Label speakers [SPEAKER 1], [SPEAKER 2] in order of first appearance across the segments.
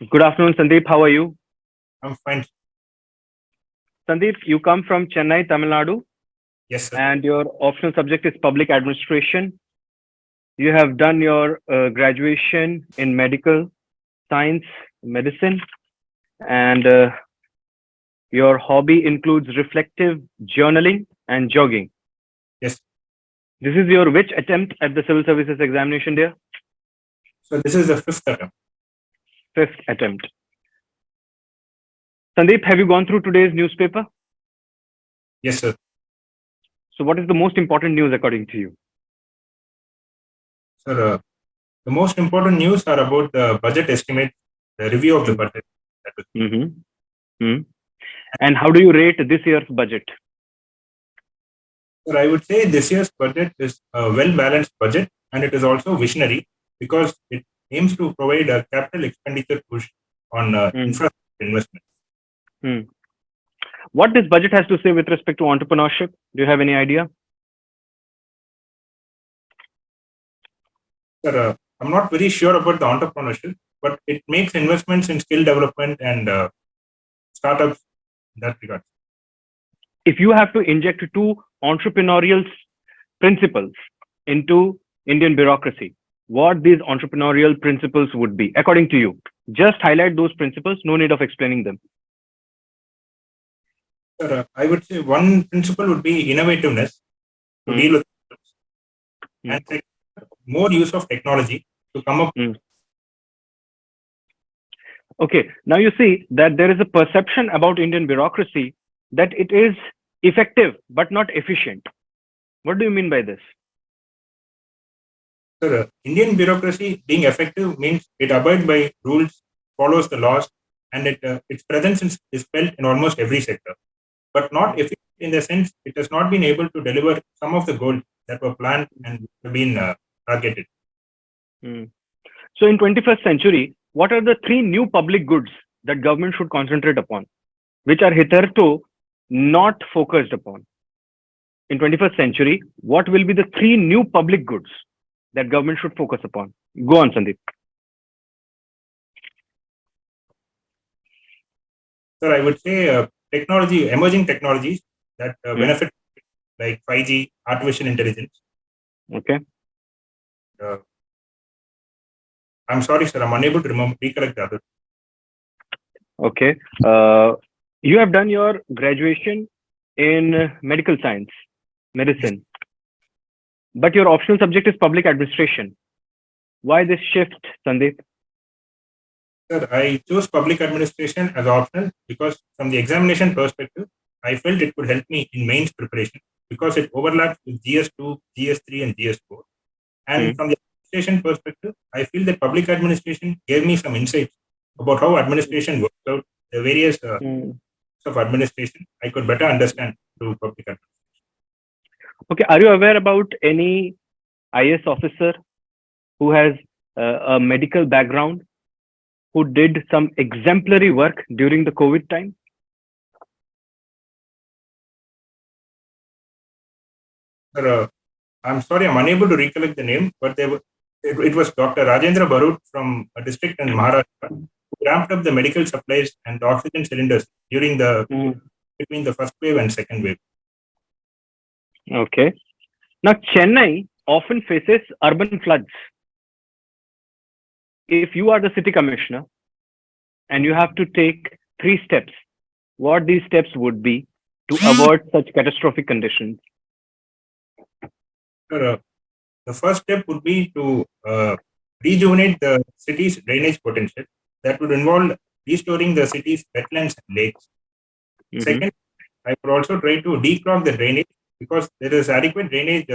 [SPEAKER 1] Good afternoon, Sandeep. How are you?
[SPEAKER 2] I'm fine.
[SPEAKER 1] Sandeep, you come from Chennai, Tamil Nadu,
[SPEAKER 2] Yes, sir.
[SPEAKER 1] and your optional subject is public administration. You have done your graduation in medical science, medicine, and your hobby includes reflective journaling and jogging.
[SPEAKER 2] Yes.
[SPEAKER 1] This is your which attempt at the civil services examination, dear?
[SPEAKER 2] So this is the fifth attempt.
[SPEAKER 1] Fifth attempt. Sandeep, have you gone through today's newspaper?
[SPEAKER 2] Yes, sir.
[SPEAKER 1] So, what is the most important news according to you?
[SPEAKER 2] Sir, the most important news are about the budget estimate, the review of the budget.
[SPEAKER 1] Mm-hmm. And how do you rate this year's budget?
[SPEAKER 2] Sir, I would say this year's budget is a well-balanced budget, and it is also visionary because it aims to provide a capital expenditure push on
[SPEAKER 1] Mm.
[SPEAKER 2] infrastructure investment.
[SPEAKER 1] Hmm. What this budget has to say with respect to entrepreneurship? Do you have any idea?
[SPEAKER 2] Sir, I'm not very sure about the entrepreneurship, but it makes investments in skill development and startups in that regard.
[SPEAKER 1] If you have to inject two entrepreneurial principles into Indian bureaucracy, what these entrepreneurial principles would be, according to you? Just highlight those principles, no need of explaining them.
[SPEAKER 2] Sir, I would say one principle would be innovativeness to
[SPEAKER 1] Hmm.
[SPEAKER 2] deal with problems,
[SPEAKER 1] Hmm.
[SPEAKER 2] and second, more use of technology to come up.
[SPEAKER 1] Hmm. Okay, now you see that there is a perception about Indian bureaucracy that it is effective but not efficient. What do you mean by this?
[SPEAKER 2] Sir, Indian bureaucracy being effective means it abides by rules, follows the laws, and its presence is felt in almost every sector, but not efficient in the sense it has not been able to deliver some of the goals that were planned and have been targeted.
[SPEAKER 1] Hmm. So in 21st century, what are the three new public goods that government should concentrate upon, which are hitherto not focused upon? In 21st century, what will be the three new public goods that government should focus upon? Go on, Sandeep.
[SPEAKER 2] Sir, I would say technology, emerging technologies that
[SPEAKER 1] Hmm.
[SPEAKER 2] benefit like 5G, artificial intelligence.
[SPEAKER 1] Okay.
[SPEAKER 2] Uh, I'm sorry, sir, I'm unable to remember recollect the other.
[SPEAKER 1] Okay. Uh, you have done your graduation in medical science,
[SPEAKER 2] Yes,
[SPEAKER 1] medicine, but your optional subject is public administration. Why this shift, Sandeep?
[SPEAKER 2] sir, I chose public administration as optional because from the examination perspective, I felt it could help me in mains preparation because it overlaps with GS2, GS3, and GS4. And
[SPEAKER 1] Hmm.
[SPEAKER 2] from the administration perspective, I feel that public administration gave me some insights about how administration works out, the various
[SPEAKER 1] Hmm.
[SPEAKER 2] of administration. I could better understand through public administration.
[SPEAKER 1] Okay. Are you aware about any IS officer who has a medical background who did some exemplary work during the COVID time?
[SPEAKER 2] Sir, I'm sorry, I'm unable to recollect the name, but it was Dr. Rajendra Barut from a district in Maharashtra who ramped up the medical supplies and the oxygen cylinders during the
[SPEAKER 1] Mm.
[SPEAKER 2] between the first wave and second wave.
[SPEAKER 1] Okay. Now, Chennai often faces urban floods. If you are the city commissioner and you have to take three steps, what these steps would be to avoid such catastrophic conditions?
[SPEAKER 2] Sir, the first step would be to rejuvenate the city's drainage potential. That would involve restoring the city's wetlands and lakes.
[SPEAKER 1] Mm-hmm.
[SPEAKER 2] Second, I would also try to declog the drainage because there is adequate drainage,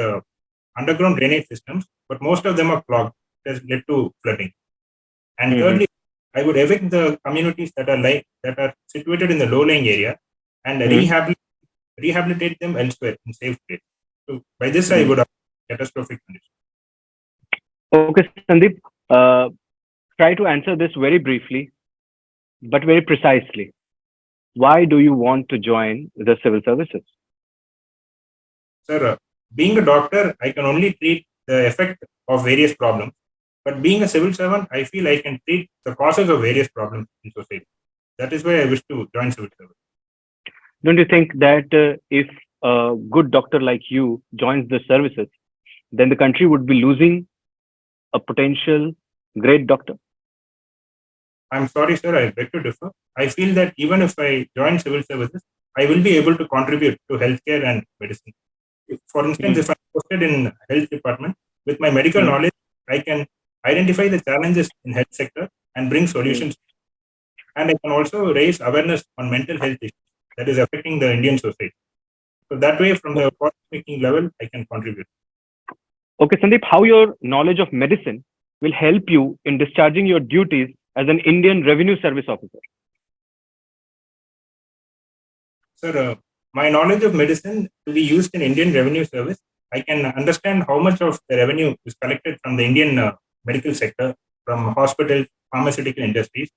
[SPEAKER 2] underground drainage systems, but most of them are clogged. It has led to flooding. And
[SPEAKER 1] Mm-hmm.
[SPEAKER 2] thirdly, I would evict the communities that are situated in the low-lying area and rehabilitate them elsewhere in safe place. So by this, I would avoid catastrophic conditions.
[SPEAKER 1] Okay, Sandeep, uh, try to answer this very briefly, but very precisely. Why do you want to join the civil services?
[SPEAKER 2] Sir, being a doctor, I can only treat the effect of various problems. But being a civil servant, I feel I can treat the causes of various problems in society. That is why I wish to join civil service.
[SPEAKER 1] Don't you think that if a good doctor like you joins the services, then the country would be losing a potential great doctor?
[SPEAKER 2] I'm sorry, sir, I beg to differ. I feel that even if I join civil services, I will be able to contribute to healthcare and medicine. For instance,
[SPEAKER 1] Mm,
[SPEAKER 2] if I'm posted in health department, with my medical
[SPEAKER 1] mm,
[SPEAKER 2] knowledge, I can identify the challenges in health sector and bring
[SPEAKER 1] mm.
[SPEAKER 2] solutions. And I can also raise awareness on mental health issues that is affecting the Indian society. So that way, from the policy making level, I can contribute.
[SPEAKER 1] Okay, Sandeep, how your knowledge of medicine will help you in discharging your duties as an Indian Revenue Service officer?
[SPEAKER 2] Sir, my knowledge of medicine to be used in Indian Revenue Service, I can understand how much of the revenue is collected from the Indian medical sector, from hospitals, pharmaceutical industries,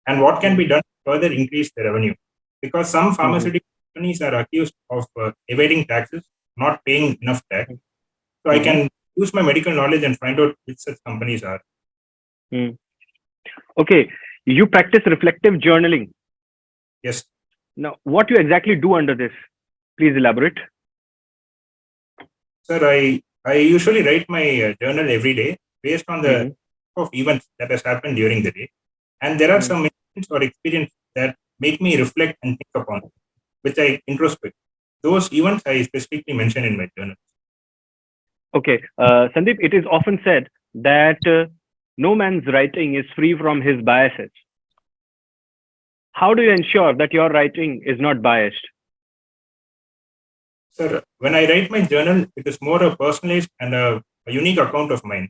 [SPEAKER 2] and what can
[SPEAKER 1] Mm,
[SPEAKER 2] be done to further increase the revenue. Because some
[SPEAKER 1] mhm,
[SPEAKER 2] pharmaceutical companies are accused of evading taxes, not paying enough tax. So I
[SPEAKER 1] mhm,
[SPEAKER 2] can use my medical knowledge and find out which such companies are.
[SPEAKER 1] mm. Okay, you practice reflective journaling.
[SPEAKER 2] Yes,
[SPEAKER 1] Now, what you exactly do under this? Please elaborate.
[SPEAKER 2] sir, I usually write my journal every day based on the
[SPEAKER 1] Mhm,
[SPEAKER 2] of events that has happened during the day. And there are
[SPEAKER 1] mm.
[SPEAKER 2] some incidents or experiences that make me reflect and think upon, which I introspect. Those events I specifically mention in my journal.
[SPEAKER 1] Okay, Sandeep, it is often said that no man's writing is free from his biases. How do you ensure that your writing is not biased?
[SPEAKER 2] Sir, when I write my journal, it is more a personalized and a unique account of mine.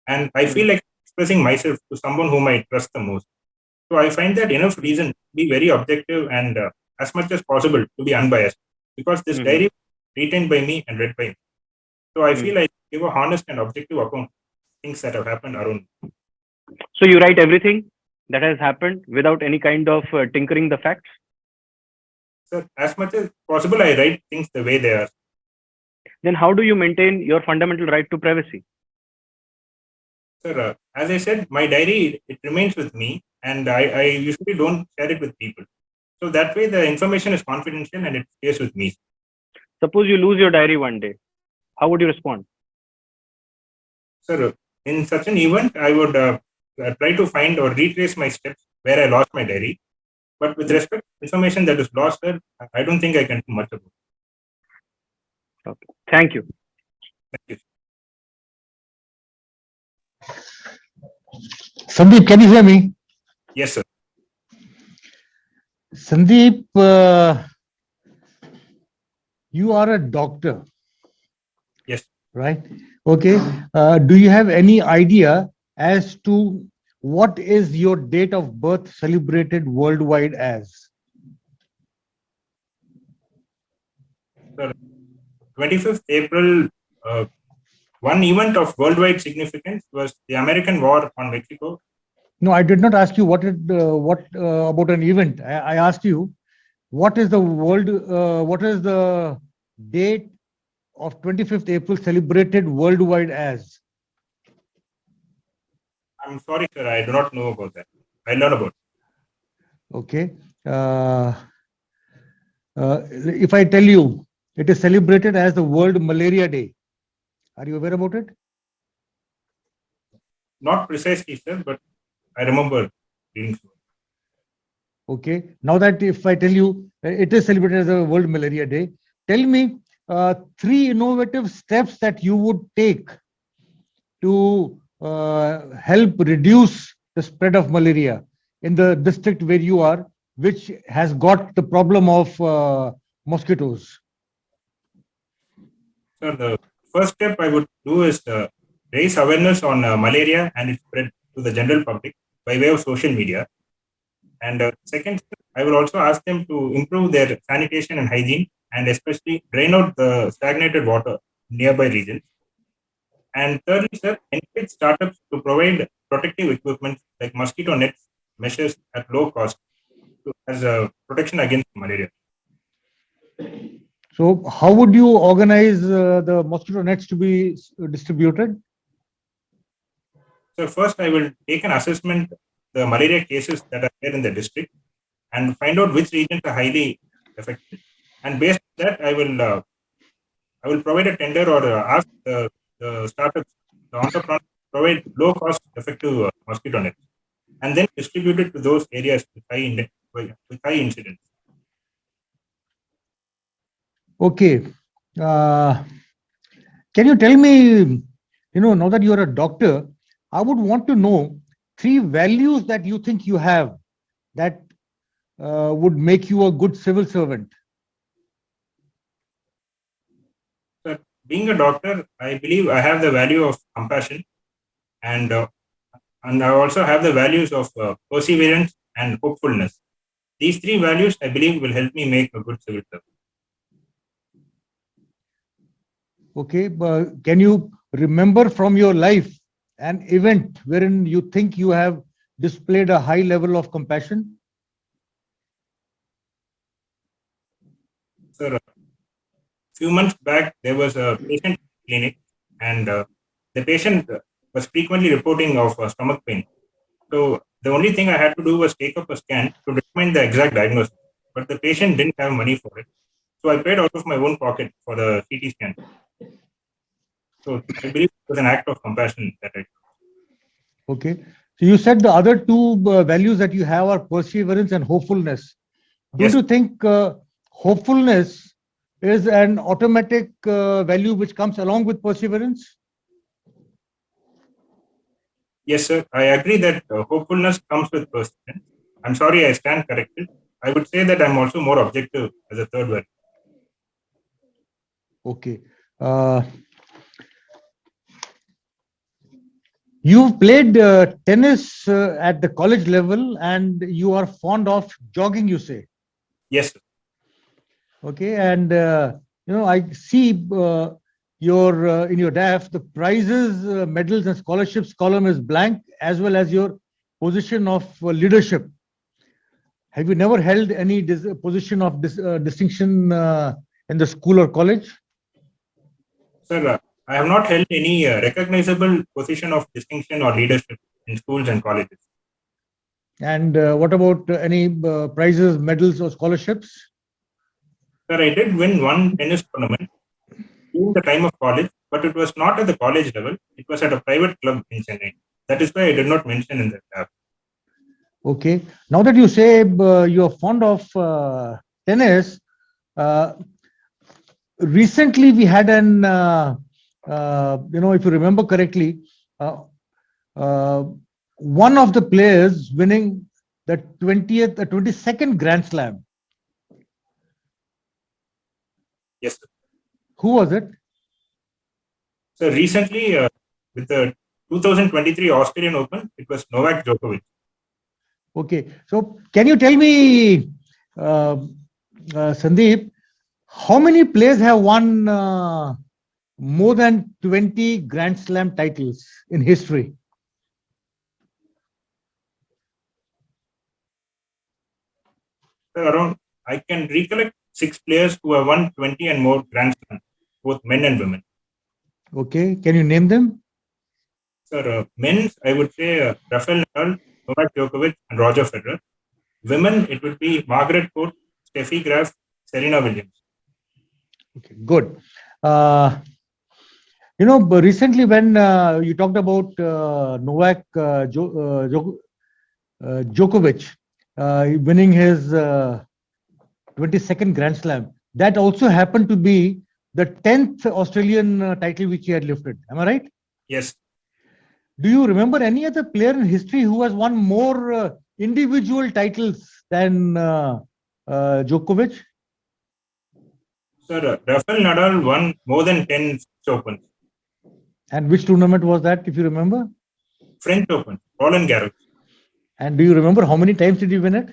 [SPEAKER 2] And I
[SPEAKER 1] Mm,
[SPEAKER 2] feel like expressing myself to someone whom I trust the most. So I find that enough reason to be very objective and as much as possible to be unbiased because this
[SPEAKER 1] mhm,
[SPEAKER 2] diary is written by me and read by me. So I
[SPEAKER 1] mm.
[SPEAKER 2] feel I give a honest and objective account of things that have happened around me.
[SPEAKER 1] So you write everything that has happened without any kind of tinkering the facts?
[SPEAKER 2] So as much as possible, I write things the way they are.
[SPEAKER 1] Then how do you maintain your fundamental right to privacy?
[SPEAKER 2] Sir, as I said, my diary it remains with me, and I usually don't share it with people. So that way, the information is confidential and it stays with me.
[SPEAKER 1] Suppose you lose your diary one day. How would you respond?
[SPEAKER 2] Sir, in such an event, I would try to find or retrace my steps where I lost my diary. But with
[SPEAKER 1] Mm,
[SPEAKER 2] respect to information that is lost, sir, I don't think I can do much about it.
[SPEAKER 1] okay. Thank you.
[SPEAKER 2] Thank you.
[SPEAKER 3] Sandeep, can you hear me?
[SPEAKER 2] Yes, sir.
[SPEAKER 3] Sandeep, you are a doctor,
[SPEAKER 2] Yes.
[SPEAKER 3] right? Okay. Do you have any idea as to what is your date of birth celebrated worldwide as?
[SPEAKER 2] Sir, 25th April, uh, one event of worldwide significance was the American War on Mexico.
[SPEAKER 3] No, I did not ask you what about an event. I asked you what is the date of 25th April celebrated worldwide as?
[SPEAKER 2] I'm sorry, sir, I do not know about that. I learn about it.
[SPEAKER 3] Okay. Uh, if I tell you it is celebrated as the World Malaria Day, are you aware about it?
[SPEAKER 2] Not precisely, sir, but I remember reading.
[SPEAKER 3] Okay. Now that if I tell you it is celebrated as the World Malaria Day, tell me three innovative steps that you would take to help reduce the spread of malaria in the district where you are, which has got the problem of mosquitoes.
[SPEAKER 2] So the first step I would do is raise awareness on malaria and its spread to the general public by way of social media. And second, step, I will also ask them to improve their sanitation and hygiene, and especially drain out the stagnated water in nearby regions. And thirdly, sir, encourage startups to provide protective equipment like mosquito nets measures at low cost as a protection against malaria.
[SPEAKER 3] So, how would you organize the mosquito nets to be distributed?
[SPEAKER 2] So first, I will take an assessment the malaria cases that are there in the district and find out which regions are highly affected. And based on that, I will provide a tender or ask the startups, the entrepreneurs, to provide low cost effective mosquito nets and then distribute it to those areas with with high incidence.
[SPEAKER 3] Okay. Uh, can you tell me, now that you're a doctor, I would want to know three values that you think you have that would make you a good civil servant.
[SPEAKER 2] So being a doctor, I believe I have the value of compassion and I also have the values of perseverance and hopefulness. These three values, I believe, will help me make a good civil servant.
[SPEAKER 3] Okay. Can you remember from your life an event wherein you think you have displayed a high level of compassion?
[SPEAKER 2] Sir, a few months back, there was a patient clinic, and the patient was frequently reporting of stomach pain. So the only thing I had to do was take up a scan to determine the exact diagnosis. But the patient didn't have money for it. So I paid out of my own pocket for the CT scan. So I believe it was an act of compassion that I.
[SPEAKER 3] Okay. So you said the other two values that you have are perseverance and hopefulness. Don't
[SPEAKER 2] Yes,
[SPEAKER 3] you think hopefulness is an automatic value which comes along with perseverance?
[SPEAKER 2] yes, sir. I agree that hopefulness comes with persistence. I'm sorry, I stand corrected. I would say that I'm also more objective as a third one.
[SPEAKER 3] Okay. You've played tennis at the college level and you are fond of jogging, you say.
[SPEAKER 2] Yes, sir.
[SPEAKER 3] Okay. And, I see your in your DAF, the prizes, medals, and scholarships column is blank, as well as your position of leadership. Have you never held any position of distinction in the school or college?
[SPEAKER 2] Sir, I have not held any recognizable position of distinction or leadership in schools and colleges.
[SPEAKER 3] And what about any prizes, medals, or scholarships?
[SPEAKER 2] Sir, I did win one tennis tournament during the time of college, but it was not at the college level. It was at a private club in Chennai. That is why I did not mention in the tab.
[SPEAKER 3] Okay. Now that you say you're fond of tennis, uh, recently we had an, if you remember correctly, uh, uh, one of the players winning the 22nd Grand Slam.
[SPEAKER 2] Yes, sir.
[SPEAKER 3] Who was it?
[SPEAKER 2] So recently, with the 2023 Australian Open, it was Novak Djokovic.
[SPEAKER 3] Okay. So can you tell me, Sandeep, how many players have won more than 20 Grand Slam titles in history?
[SPEAKER 2] So around, I can recollect 6 players who have won 20 and more Grand Slams, both men and women.
[SPEAKER 3] Okay. Can you name them?
[SPEAKER 2] Sir, men's, I would say Rafael Nadal, Novak Djokovic, and Roger Federer. Women, it would be Margaret Court, Steffi Graf, Serena Williams.
[SPEAKER 3] Okay. Good. But recently when you talked about Novak Djokovic winning his 22nd Grand Slam, that also happened to be the 10th Australian title which he had lifted. Am I right?
[SPEAKER 2] Yes.
[SPEAKER 3] Do you remember any other player in history who has won more individual titles than Djokovic?
[SPEAKER 2] Sir, Rafael Nadal won more than 10 Opens.
[SPEAKER 3] And which tournament was that, if you remember?
[SPEAKER 2] French Open, Roland Garros.
[SPEAKER 3] And do you remember how many times did he win it?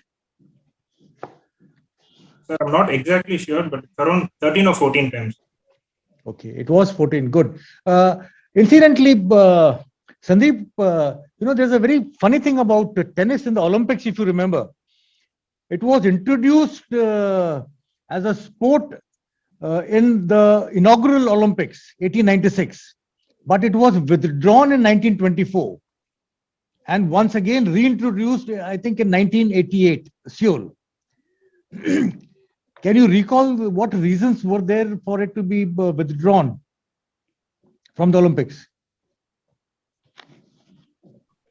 [SPEAKER 2] Sir, I'm not exactly sure, but it's around 13 or 14 times.
[SPEAKER 3] Okay, it was 14. Good. Incidentally, Sandeep, there's a very funny thing about tennis in the Olympics, if you remember. It was introduced as a sport in the inaugural Olympics, 1896, but it was withdrawn in 1924. and once again reintroduced, I think, in 1988, Seoul. Can you recall what reasons were there for it to be withdrawn from the Olympics?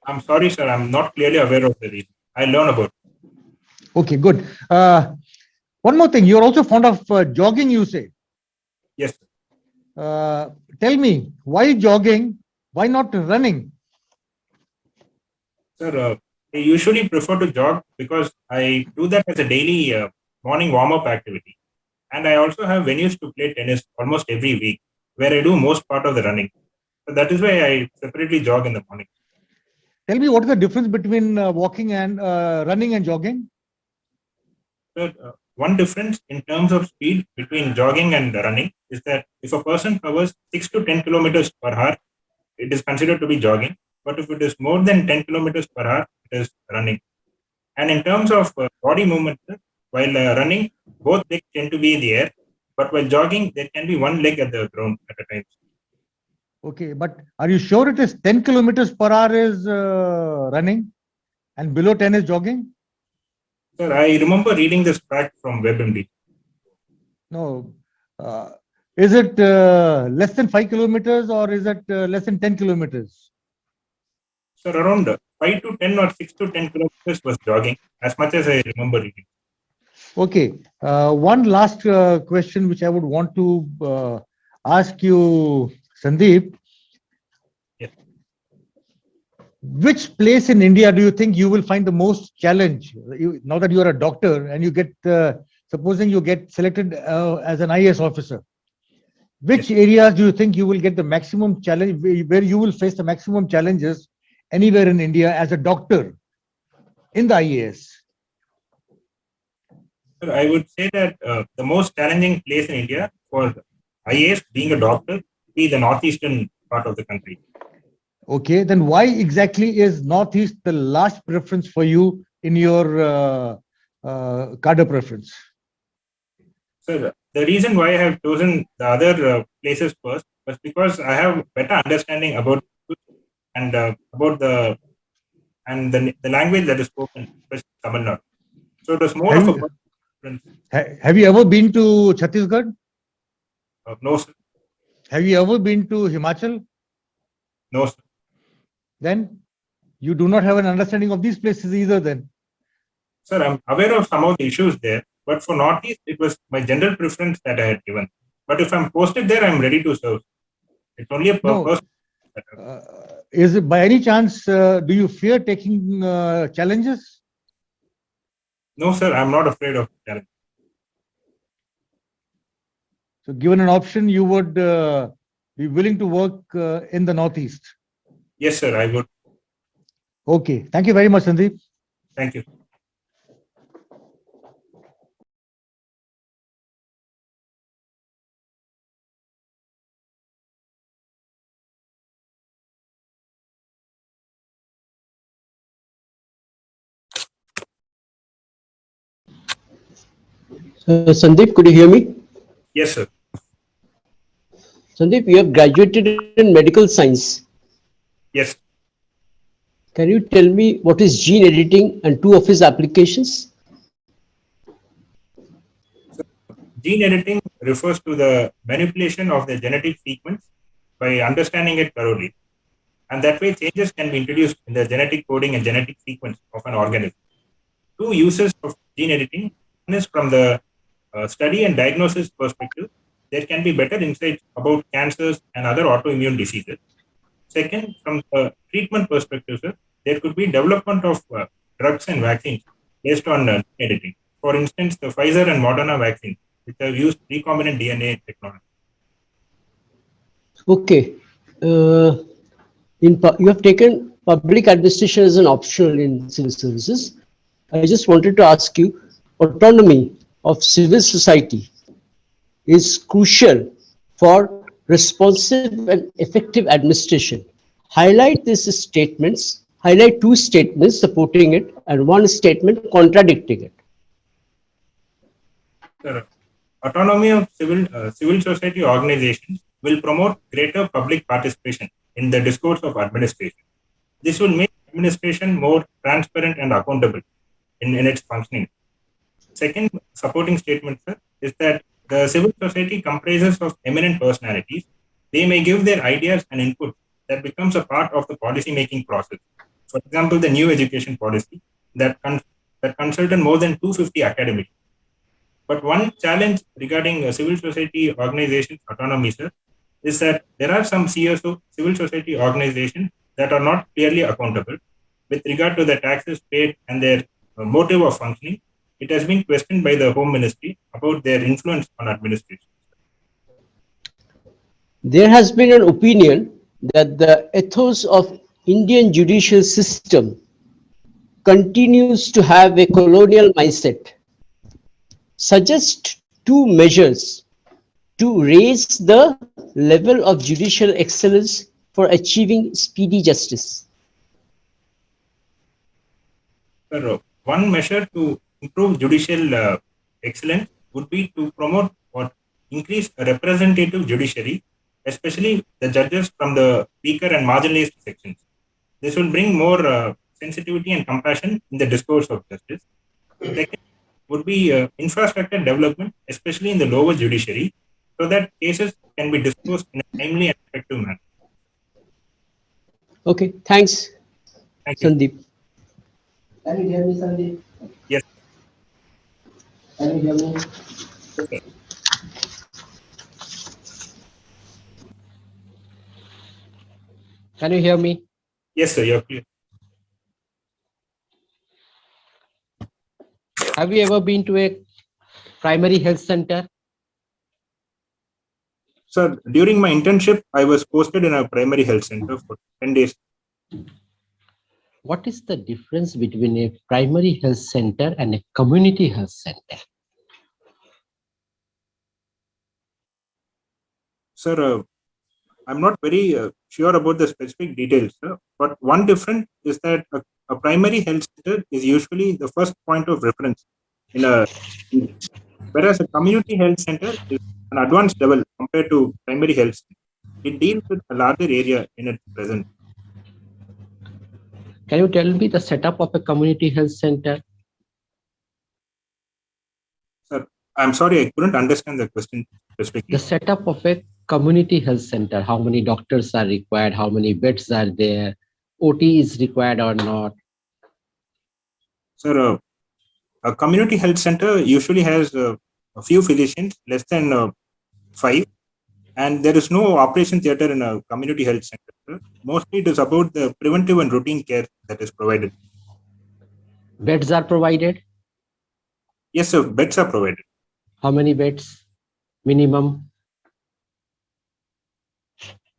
[SPEAKER 2] I'm sorry, sir. I'm not clearly aware of the reason. I'll learn about it.
[SPEAKER 3] Okay, good. One more thing. You're also fond of jogging, you say.
[SPEAKER 2] Yes, sir.
[SPEAKER 3] Tell me, why jogging? Why not running?
[SPEAKER 2] Sir, I usually prefer to jog because I do that as a daily morning warm-up activity. And I also have venues to play tennis almost every week, where I do most part of the running. So that is why I separately jog in the morning.
[SPEAKER 3] Tell me, what is the difference between walking and running and jogging?
[SPEAKER 2] Sir, one difference in terms of speed between jogging and running is that if a person covers 6 to 10 kilometers per hour, it is considered to be jogging. But if it is more than 10 kilometers per hour, it is running. And in terms of body movement, sir, while running, both legs tend to be in the air. But while jogging, there can be one leg at the ground at a time.
[SPEAKER 3] Okay, but are you sure it is 10 kilometers per hour is running and below 10 is jogging?
[SPEAKER 2] Sir, I remember reading this fact from WebMD.
[SPEAKER 3] No. Is it less than 5 kilometers or is it less than 10 kilometers?
[SPEAKER 2] Sir, around 5 to 10 or 6 to 10 kilometers was jogging, as much as I remember reading.
[SPEAKER 3] Okay. One last question which I would want to ask you, Sandeep.
[SPEAKER 2] Yes.
[SPEAKER 3] Which place in India do you think you will find the most challenge? Now that you are a doctor and you get, supposing you get selected as an IAS officer, which areas do you think you will get the maximum challenge, where you will face the maximum challenges anywhere in India as a doctor in the IAS?
[SPEAKER 2] Sir, I would say that the most challenging place in India for IAS being a doctor be the northeastern part of the country.
[SPEAKER 3] Okay, then why exactly is Northeast the last preference for you in your cadre preference?
[SPEAKER 2] Sir, the reason why I have chosen the other places first was because I have better understanding about and about the language that is spoken, especially Tamil Nadu. So it was more
[SPEAKER 3] Have
[SPEAKER 2] of a
[SPEAKER 3] you,
[SPEAKER 2] preference.
[SPEAKER 3] have you ever been to Chhattisgarh?
[SPEAKER 2] No, sir.
[SPEAKER 3] Have you ever been to Himachal?
[SPEAKER 2] No, sir.
[SPEAKER 3] Then you do not have an understanding of these places either then.
[SPEAKER 2] Sir, I'm aware of some of the issues there, but for Northeast, it was my general preference that I had given. But if I'm posted there, I'm ready to serve. It's only a
[SPEAKER 3] No.
[SPEAKER 2] purpose.
[SPEAKER 3] Is it by any chance, do you fear taking challenges?
[SPEAKER 2] No, sir, I'm not afraid of challenge.
[SPEAKER 3] So given an option, you would be willing to work in the Northeast?
[SPEAKER 2] Yes, sir, I would.
[SPEAKER 3] Okay. Thank you very much, Sandeep.
[SPEAKER 2] Thank you.
[SPEAKER 4] Sandeep, could you hear me?
[SPEAKER 2] Yes, sir.
[SPEAKER 4] Sandeep, you have graduated in medical science.
[SPEAKER 2] Yes.
[SPEAKER 4] Can you tell me what is gene editing and two of its applications?
[SPEAKER 2] Gene editing refers to the manipulation of the genetic sequence by understanding it thoroughly. And that way, changes can be introduced in the genetic coding and genetic sequence of an organism. Two uses of gene editing. One is from the study and diagnosis perspective, there can be better insights about cancers and other autoimmune diseases. Second, from the treatment perspective, sir, there could be development of drugs and vaccines based on editing. For instance, the Pfizer and Moderna vaccines, which have used recombinant DNA technology.
[SPEAKER 4] Okay. You have taken public administration as an optional in civil services. I just wanted to ask you, autonomy of civil society is crucial for responsive and effective administration. Highlight two statements supporting it and one statement contradicting it.
[SPEAKER 2] Sir, autonomy of civil society organizations will promote greater public participation in the discourse of administration. This will make administration more transparent and accountable in its functioning. Second supporting statement, sir, is that the civil society comprises of eminent personalities. They may give their ideas and input that becomes a part of the policy making process. For example, the new education policy that consulted more than 250 academics. But one challenge regarding civil society organizations autonomy, sir, is that there are some CSO, civil society organizations, that are not clearly accountable with regard to the taxes paid and their motive of functioning. It has been questioned by the Home Ministry about their influence on administration.
[SPEAKER 4] There has been an opinion that the ethos of Indian judicial system continues to have a colonial mindset. Suggest two measures to raise the level of judicial excellence for achieving speedy justice.
[SPEAKER 2] Sir, one measure to improve judicial excellence would be to promote or increase a representative judiciary, especially the judges from the weaker and marginalized sections. This will bring more sensitivity and compassion in the discourse of justice. Second would be infrastructure development, especially in the lower judiciary, so that cases can be disposed in a timely and effective manner.
[SPEAKER 4] Okay, thanks,
[SPEAKER 2] Thank you.
[SPEAKER 4] Sandeep.
[SPEAKER 5] Can you hear me, Sandeep?
[SPEAKER 2] Yes.
[SPEAKER 5] Can you hear me?
[SPEAKER 2] Yes, sir.
[SPEAKER 5] Can you hear me?
[SPEAKER 2] Yes, sir. You're clear.
[SPEAKER 5] Have you ever been to a primary health center?
[SPEAKER 2] Sir, during my internship, I was posted in a primary health center for 10 days.
[SPEAKER 5] What is the difference between a primary health center and a community health center?
[SPEAKER 2] Sir, I'm not very sure about the specific details, sir, but one difference is that a primary health center is usually the first point of reference in a region, whereas a community health center is an advanced level compared to primary health center. It deals with a larger area in its presence.
[SPEAKER 5] Can you tell me the setup of a community health center?
[SPEAKER 2] Sir, I'm sorry, I couldn't understand the question specifically.
[SPEAKER 5] The setup of a community health center, how many doctors are required, how many beds are there, OT is required or not?
[SPEAKER 2] Sir, a community health center usually has a few physicians, less than 5, and there is no operation theater in a community health center, sir. Mostly it is about the preventive and routine care that is provided.
[SPEAKER 5] Beds are provided?
[SPEAKER 2] Yes, sir, beds are provided.
[SPEAKER 5] How many beds? Minimum?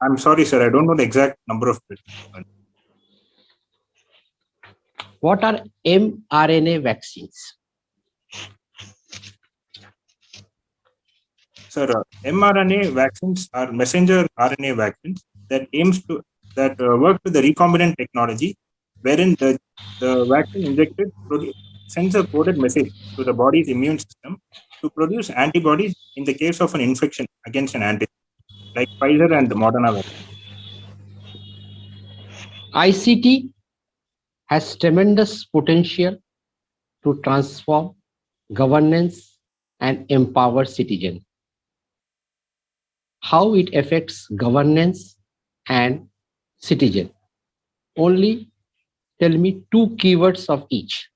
[SPEAKER 2] I'm sorry, sir, I don't know the exact number of beds.
[SPEAKER 5] What are mRNA vaccines?
[SPEAKER 2] Sir, mRNA vaccines are messenger RNA vaccines that work with the recombinant technology, wherein the vaccine injected sends a coded message to the body's immune system to produce antibodies in the case of an infection against an antigen, like Pfizer and Moderna vaccine.
[SPEAKER 5] ICT has tremendous potential to transform governance and empower citizens. How it affects governance and citizen? Only tell me two keywords of each.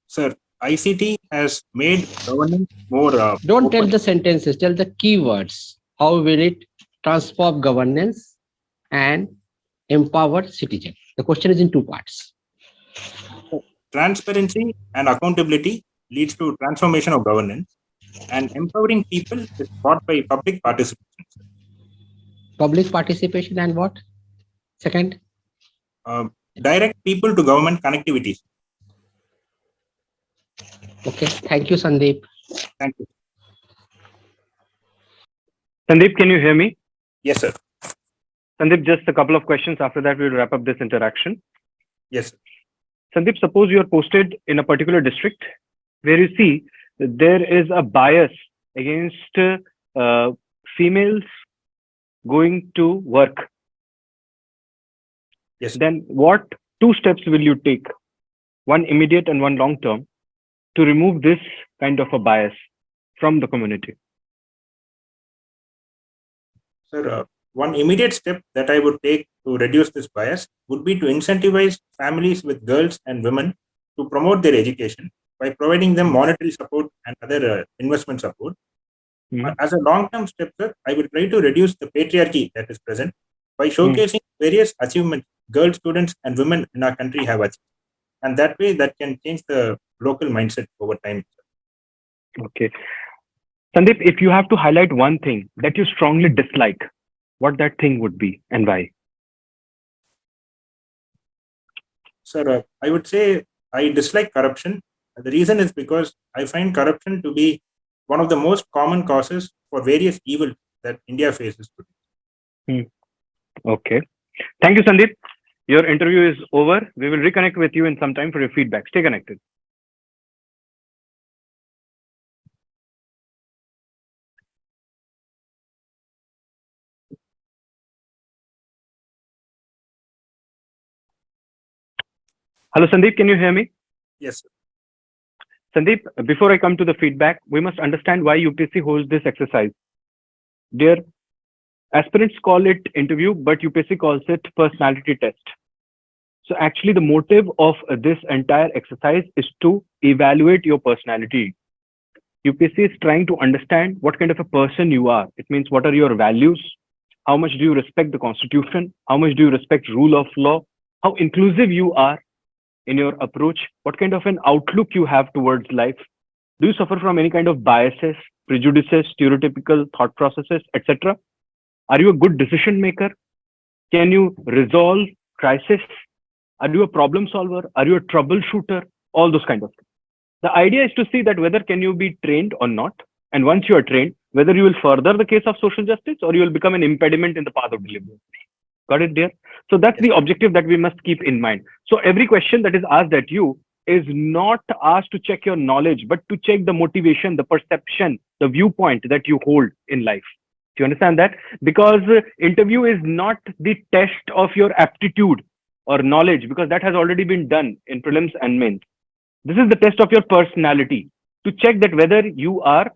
[SPEAKER 2] Sir, ICT has made governance more.
[SPEAKER 5] Don't tell
[SPEAKER 2] open.
[SPEAKER 5] the sentences, tell the keywords. How will it transform governance and empower citizen? The question is in two parts.
[SPEAKER 2] Transparency and accountability leads to transformation of governance, and empowering people is brought by public participation.
[SPEAKER 5] Public participation and what? Second?
[SPEAKER 2] Direct people to government connectivity.
[SPEAKER 5] Okay, thank you, Sandeep.
[SPEAKER 2] Thank you.
[SPEAKER 1] Sandeep, can you hear me?
[SPEAKER 2] Yes, sir.
[SPEAKER 1] Sandeep, just a couple of questions. After that, we'll wrap up this interaction.
[SPEAKER 2] Yes, sir.
[SPEAKER 1] Sandeep, suppose you are posted in a particular district where you see that there is a bias against females going to work.
[SPEAKER 2] Yes.
[SPEAKER 1] then what 2 steps will you take, one immediate and one long term, to remove this kind of a bias from the community?
[SPEAKER 2] Sir, one immediate step that I would take to reduce this bias would be to incentivize families with girls and women to promote their education by providing them monetary support and other investment support.
[SPEAKER 1] Mhm.
[SPEAKER 2] As a long-term step, sir, I will try to reduce the patriarchy that is present by
[SPEAKER 1] Mm.
[SPEAKER 2] showcasing various achievements girl students and women in our country have achieved. And that way, that can change the local mindset over time.
[SPEAKER 1] Okay. Sandeep, if you have to highlight one thing that you strongly dislike, what that thing would be and why?
[SPEAKER 2] Sir, I would say I dislike corruption. The reason is because I find corruption to be one of the most common causes for various evils that India faces today.
[SPEAKER 1] Okay. Thank you, Sandeep. Your interview is over. We will reconnect with you in some time for your feedback. Stay connected. Hello, Sandeep. Can you hear me?
[SPEAKER 2] Yes, sir.
[SPEAKER 1] Sandeep, before I come to the feedback, we must understand why UPSC holds this exercise. Dear aspirants call it interview, but UPSC calls it personality test. So actually, the motive of this entire exercise is to evaluate your personality. UPSC is trying to understand what kind of a person you are. It means what are your values? How much do you respect the constitution? How much do you respect rule of law? How inclusive you are in your approach? What kind of an outlook you have towards life? Do you suffer from any kind of biases, prejudices, stereotypical thought processes, etc.? Are you a good decision maker? Can you resolve crisis? Are you a problem solver? Are you a troubleshooter? All those kind of things. The idea is to see that whether can you be trained or not. And once you are trained, whether you will further the case of social justice or you will become an impediment in the path of delivery. Got it, dear? So that's
[SPEAKER 2] Yes.
[SPEAKER 1] the objective that we must keep in mind. So every question that is asked at you is not asked to check your knowledge, but to check the motivation, the perception, the viewpoint that you hold in life. Do you understand that? Because interview is not the test of your aptitude or knowledge, because that has already been done in prelims and mains. This is the test of your personality to check that whether you are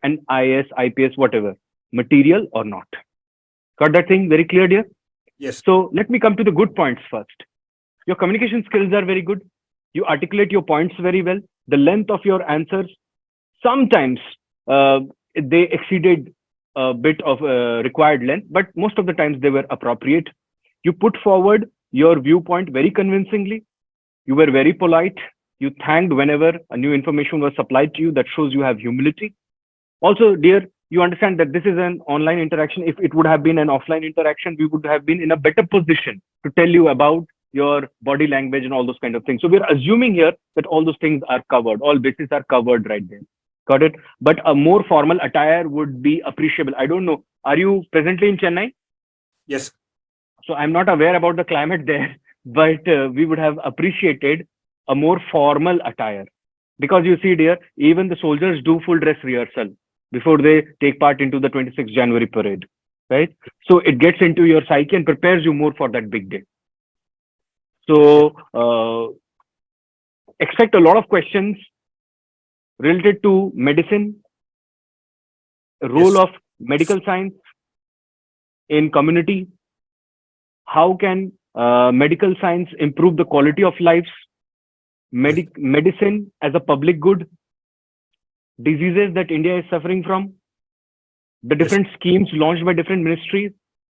[SPEAKER 1] an IAS, IPS, whatever, material or not. Got that thing very clear, dear?
[SPEAKER 2] Yes.
[SPEAKER 1] So let me come to the good points first. Your communication skills are very good. You articulate your points very well. The length of your answers, sometimes they exceeded a bit of required length, but most of the times they were appropriate. You put forward your viewpoint very convincingly. You were very polite. You thanked whenever a new information was supplied to you. That shows you have humility. Also, dear, you understand that this is an online interaction. If it would have been an offline interaction, we would have been in a better position to tell you about your body language and all those kind of things. So we're assuming here that all those things are covered. All bases are covered right there. Got it? But a more formal attire would be appreciable. I don't know. Are you presently in Chennai?
[SPEAKER 2] Yes.
[SPEAKER 1] So I'm not aware about the climate there, but we would have appreciated a more formal attire. Because you see, dear, even the soldiers do full dress rehearsal before they take part into the 26th January parade, right? So it gets into your psyche and prepares you more for that big day. So expect a lot of questions related to medicine, role
[SPEAKER 2] Yes.
[SPEAKER 1] of medical science in community. How can medical science improve the quality of lives? Medicine as a public good, diseases that India is suffering from, the
[SPEAKER 2] Yes.
[SPEAKER 1] different schemes launched by different ministries,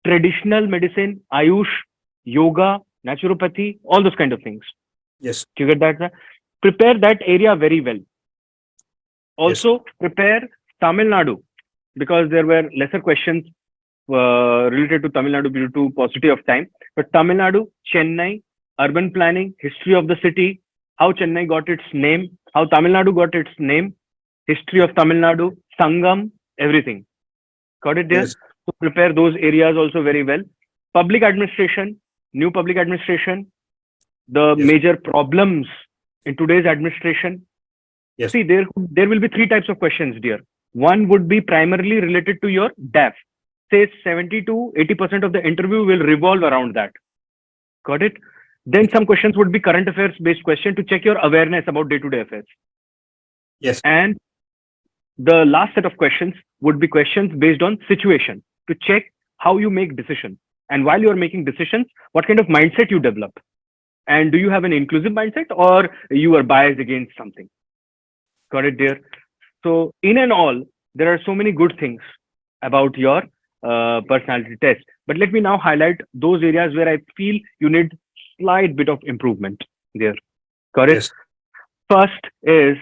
[SPEAKER 1] traditional medicine, Ayush, yoga, naturopathy, all those kind of things.
[SPEAKER 2] Yes.
[SPEAKER 1] Do you get that, sir? Prepare that area very well.
[SPEAKER 2] Yes.
[SPEAKER 1] Also, prepare Tamil Nadu, because there were lesser questions related to Tamil Nadu due to paucity of time. But Tamil Nadu, Chennai, urban planning, history of the city, how Chennai got its name, how Tamil Nadu got its name, history of Tamil Nadu, Sangam, everything. Got it there?
[SPEAKER 2] Yes.
[SPEAKER 1] So prepare those areas also very well. Public administration, new public administration, the
[SPEAKER 2] Yes.
[SPEAKER 1] major problems in today's administration.
[SPEAKER 2] Yes.
[SPEAKER 1] See, there will be 3 types of questions, dear. One would be primarily related to your DAF. Say 70 to 80% of the interview will revolve around that. Got it? Then some questions would be current affairs based question to check your awareness about day-to-day affairs.
[SPEAKER 2] Yes.
[SPEAKER 1] And the last set of questions would be questions based on situation to check how you make decisions. And while you're making decisions, what kind of mindset you develop. And do you have an inclusive mindset or you are biased against something? Got it, dear? So in and all, there are so many good things about your personality test. But let me now highlight those areas where I feel you need slight bit of improvement there. Got it?
[SPEAKER 2] Yes.
[SPEAKER 1] First is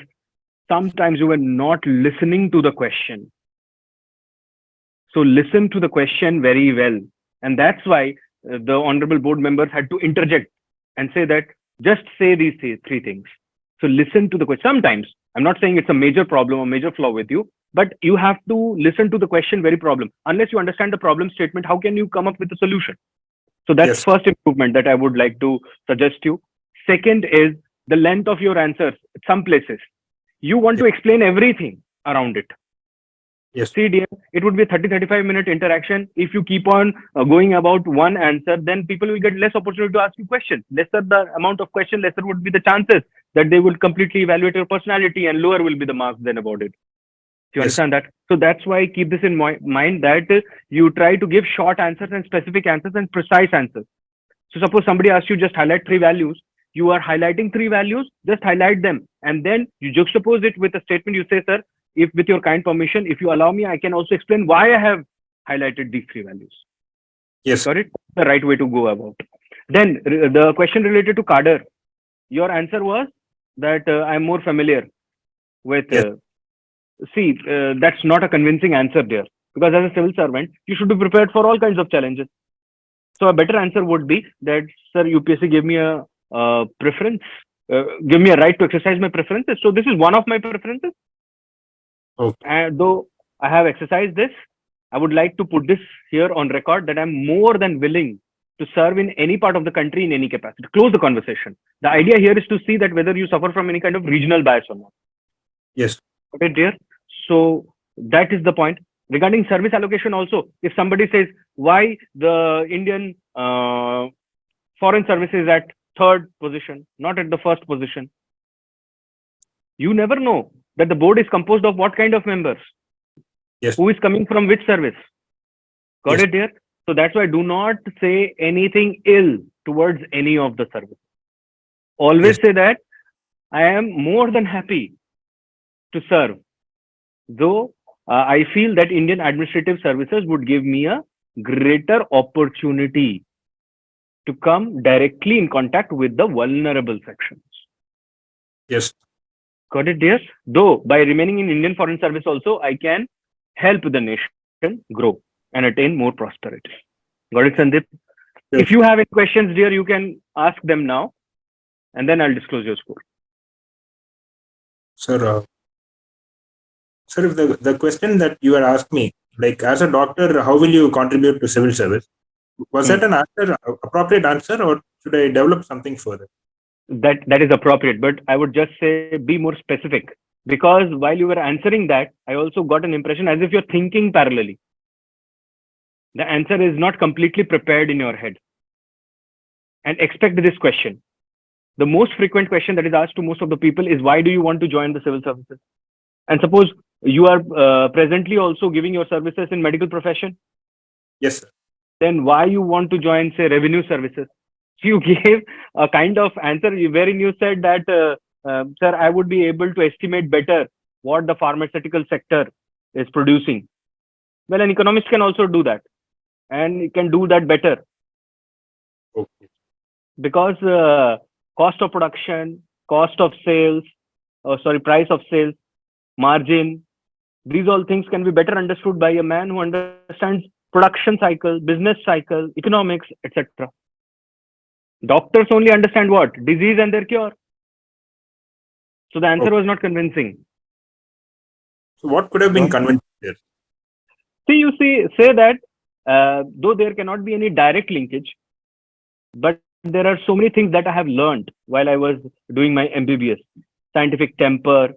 [SPEAKER 1] sometimes you were not listening to the question. So listen to the question very well. And that's why the honorable board members had to interject and say that just say these three things. So listen to the question. Sometimes, I'm not saying it's a major problem or major flaw with you, but you have to listen to the question very problem. Unless you understand the problem statement, how can you come up with a solution? So that's
[SPEAKER 2] Yes.
[SPEAKER 1] first improvement that I would like to suggest you. Second is the length of your answers. Some places you want to explain everything around it.
[SPEAKER 2] Yes.
[SPEAKER 1] See, dear, it would be a 30-35 minute interaction. If you keep on going about one answer, then people will get less opportunity to ask you questions. Lesser the amount of question, lesser would be the chances that they will completely evaluate your personality, and lower will be the marks then about it. Do you
[SPEAKER 2] Yes.
[SPEAKER 1] understand that? So that's why keep this in mind that you try to give short answers and specific answers and precise answers. So suppose somebody asks you just highlight three values. You are highlighting three values, just highlight them. And then you juxtapose it with a statement. You say, sir, if with your kind permission, if you allow me, I can also explain why I have highlighted these three values.
[SPEAKER 2] Yes.
[SPEAKER 1] Got it? The right way to go about. Then the question related to cadre. Your answer was that I'm more familiar with.
[SPEAKER 2] Yes.
[SPEAKER 1] That's not a convincing answer there, because as a civil servant, you should be prepared for all kinds of challenges. So a better answer would be that, sir, UPSC gave me a preference, give me a right to exercise my preferences. So this is one of my preferences.
[SPEAKER 2] Okay.
[SPEAKER 1] And though I have exercised this, I would like to put this here on record that I'm more than willing to serve in any part of the country in any capacity. Close the conversation. The idea here is to see that whether you suffer from any kind of regional bias or not.
[SPEAKER 2] Yes.
[SPEAKER 1] Okay, dear. So that is the point. Regarding service allocation also, if somebody says why the Indian foreign service is at third position, not at the first position, you never know that the board is composed of what kind of members.
[SPEAKER 2] Yes.
[SPEAKER 1] Who is coming from which service. Got
[SPEAKER 2] Yes.
[SPEAKER 1] it, dear? So that's why do not say anything ill towards any of the service. Always
[SPEAKER 2] Yes.
[SPEAKER 1] say that I am more than happy to serve, though I feel that Indian administrative services would give me a greater opportunity to come directly in contact with the vulnerable sections.
[SPEAKER 2] Yes.
[SPEAKER 1] Got it, dear? Though by remaining in Indian Foreign Service also, I can help the nation grow and attain more prosperity. Got it, Sandeep?
[SPEAKER 2] Yes.
[SPEAKER 1] If you have any questions, dear, you can ask them now, and then I'll disclose your score.
[SPEAKER 2] Sir, sir, if the question that you had asked me, like as a doctor, how will you contribute to civil service? Was that an answer, appropriate answer, or should I develop something further?
[SPEAKER 1] That is appropriate, but I would just say be more specific, because while you were answering that, I also got an impression as if you're thinking parallelly. The answer is not completely prepared in your head. And expect this question. The most frequent question that is asked to most of the people is, why do you want to join the civil services? And suppose you are presently also giving your services in medical profession,
[SPEAKER 2] Yes, sir.
[SPEAKER 1] then why you want to join, say, revenue services? You gave a kind of answer wherein you said that, sir, I would be able to estimate better what the pharmaceutical sector is producing. Well, an economist can also do that, and he can do that better,
[SPEAKER 2] Okay.
[SPEAKER 1] because cost of production, cost of sales, price of sales, margin, these all things can be better understood by a man who understands production cycle, business cycle, economics, etc. Doctors only understand what? Disease and their cure. So the answer was not convincing.
[SPEAKER 2] So what could have been convincing there?
[SPEAKER 1] See, you say that though there cannot be any direct linkage, but there are so many things that I have learned while I was doing my MBBS. Scientific temper,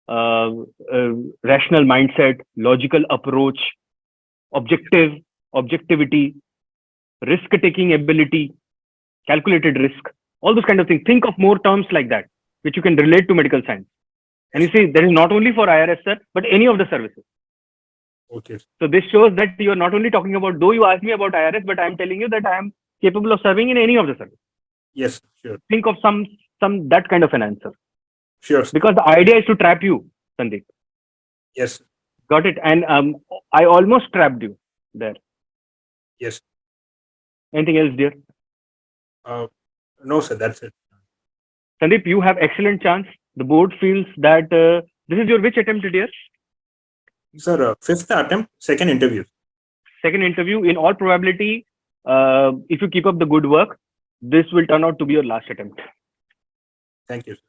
[SPEAKER 1] rational mindset, logical approach, objectivity, risk-taking ability, calculated risk, all those kind of things. Think of more terms like that, which you can relate to medical science. And you see, that is not only for IRS, sir, but any of the services.
[SPEAKER 2] Okay.
[SPEAKER 1] So this shows that you are not only talking about, though you asked me about IRS, but I am telling you that I am capable of serving in any of the services.
[SPEAKER 2] Yes, sure.
[SPEAKER 1] Think of some that kind of an answer.
[SPEAKER 2] Sure. Sir.
[SPEAKER 1] Because the idea is to trap you, Sandeep.
[SPEAKER 2] Yes.
[SPEAKER 1] Got it? And I almost trapped you there.
[SPEAKER 2] Yes.
[SPEAKER 1] Anything else, dear?
[SPEAKER 2] No, sir, that's it.
[SPEAKER 1] Sandeep, you have excellent chance. The board feels that this is your which attempt, dear?
[SPEAKER 2] Sir, fifth attempt, second interview.
[SPEAKER 1] Second interview. In all probability, if you keep up the good work, this will turn out to be your last attempt.
[SPEAKER 2] Thank you, sir.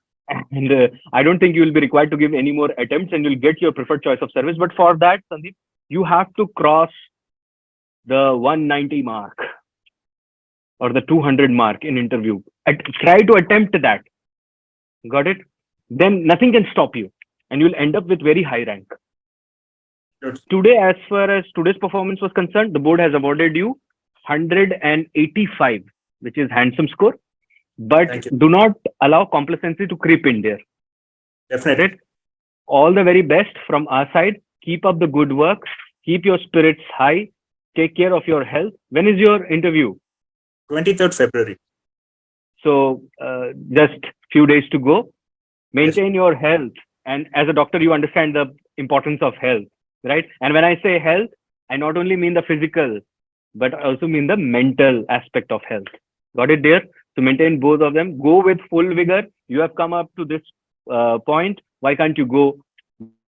[SPEAKER 1] And I don't think you will be required to give any more attempts, and you'll get your preferred choice of service. But for that, Sandeep, you have to cross the 190 mark or the 200 mark in interview. Try to attempt that. Got it? Then nothing can stop you, and you'll end up with very high rank.
[SPEAKER 2] Sure.
[SPEAKER 1] Today, as far as today's performance was concerned, the board has awarded you 185, which is handsome score. But do not allow complacency to creep in there.
[SPEAKER 2] Definitely.
[SPEAKER 1] Right? All the very best from our side. Keep up the good work. Keep your spirits high. Take care of your health. When is your interview?
[SPEAKER 2] 23rd February.
[SPEAKER 1] So just few days to go. Maintain your health. And as a doctor, you understand the importance of health, right? And when I say health, I not only mean the physical, but also mean the mental aspect of health. Got it, dear? To maintain both of them, go with full vigor. You have come up to this point. Why can't you go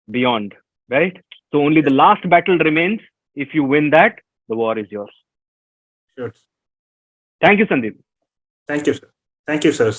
[SPEAKER 1] beyond, right? So only the last battle remains. If you win that, the war is yours.
[SPEAKER 2] Sure.
[SPEAKER 1] Thank you, Sandeep.
[SPEAKER 2] Thank you, sir. Thank you, sir.